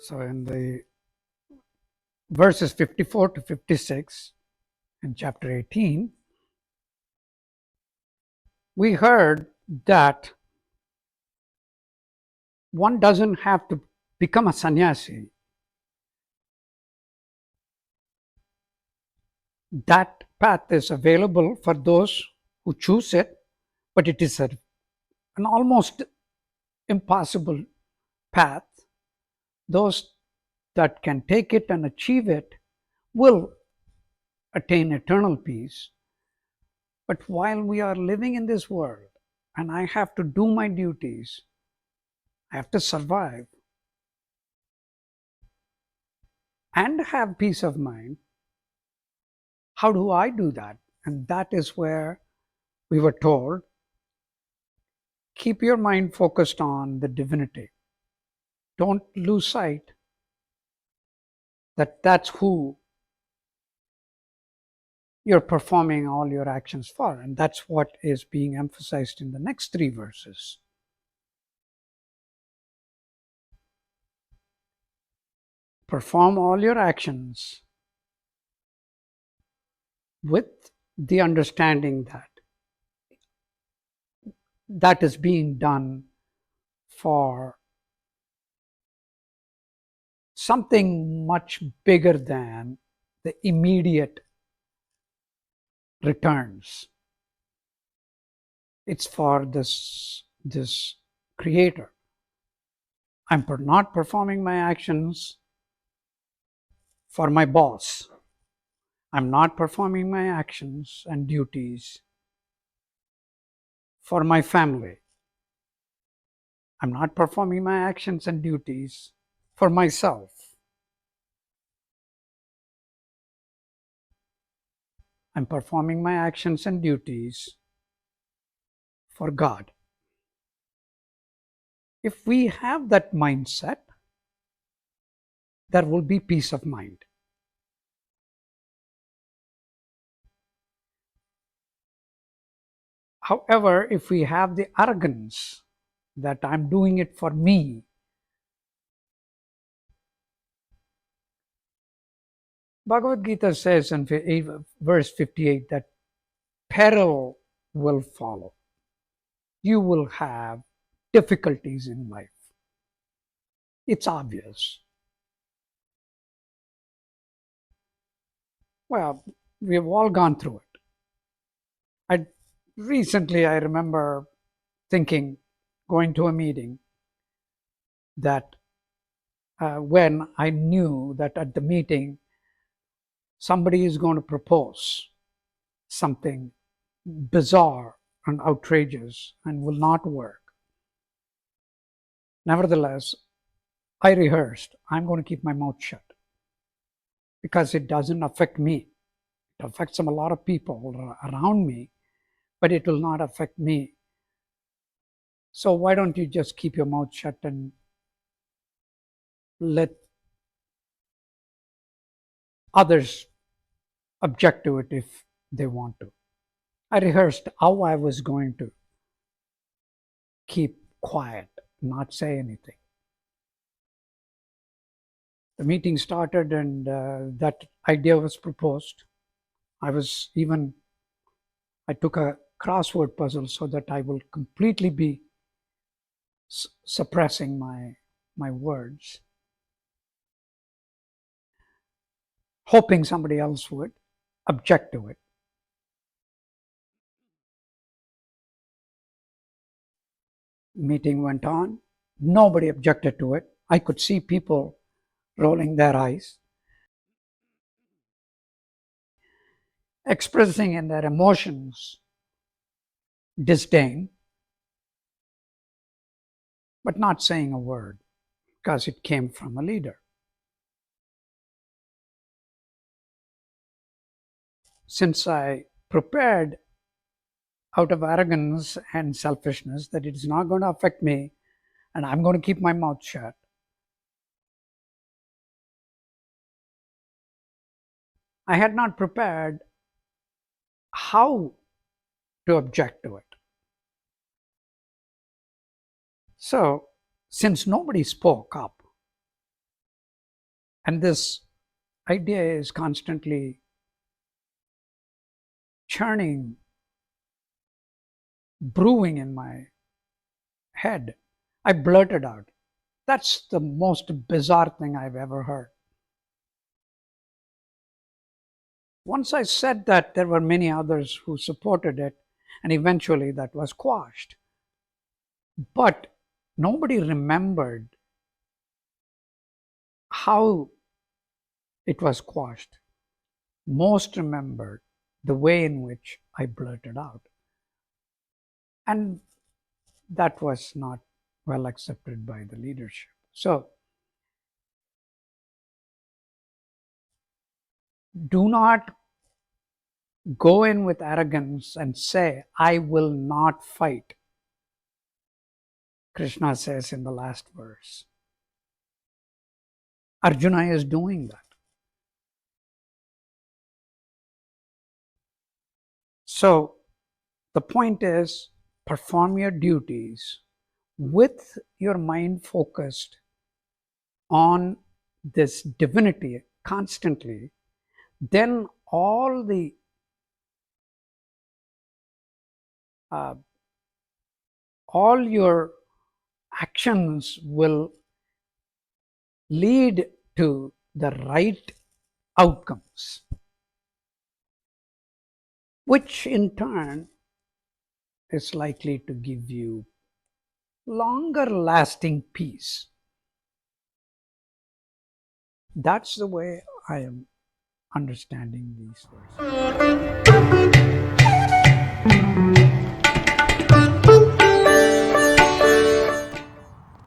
So in the verses 54 to 56 in chapter 18, we heard that one doesn't have to become a sannyasi. That path is available for those who choose it, but it is an almost impossible path. Those that can take it and achieve it will attain eternal peace. But while we are living in this world and I have to do my duties, I have to survive and have peace of mind. How do I do that? And that is where we were told, keep your mind focused on the divinity. Don't lose sight that that's who you're performing all your actions for. And that's what is being emphasized in the next 3 verses. Perform all your actions with the understanding that that is being done for something much bigger than the immediate returns. It's for this creator. I'm not performing my actions for my boss. I'm not performing my actions and duties for my family. I'm not performing my actions and duties for myself. I'm performing my actions and duties for God. If we have that mindset, there will be peace of mind. However, if we have the arrogance that I'm doing it for me, Bhagavad Gita says in verse 58 that peril will follow. You will have difficulties in life. It's obvious. Well, we've all gone through it. Recently, I remember thinking, going to a meeting, that when I knew that at the meeting somebody is going to propose something bizarre and outrageous and will not work. Nevertheless, I rehearsed. I'm going to keep my mouth shut because it doesn't affect me. It affects a lot of people around me, but it will not affect me. So why don't you just keep your mouth shut and let others object to it if they want to. I rehearsed how I was going to keep quiet, not say anything. The meeting started and that idea was proposed. I took a crossword puzzle so that I will completely be suppressing my words, hoping somebody else would object to it. Meeting went on. Nobody objected to it. I could see people rolling their eyes, expressing in their emotions disdain, but not saying a word because it came from a leader. Since I prepared out of arrogance and selfishness that it is not going to affect me and I'm going to keep my mouth shut, I had not prepared how to object to it. So, since nobody spoke up, And this idea is constantly churning, brewing in my head. I blurted out. That's the most bizarre thing I've ever heard. Once I said that, there were many others who supported it, and eventually that was quashed. But nobody remembered how it was quashed. Most remembered the way in which I blurted out. And that was not well accepted by the leadership. So do not go in with arrogance and say, I will not fight. Krishna says in the last verse. Arjuna is doing that. So the point is, perform your duties with your mind focused on this divinity constantly. Then uh, all your actions will lead to the right outcomes, which in turn is likely to give you longer lasting peace. That's the way I am understanding these verses.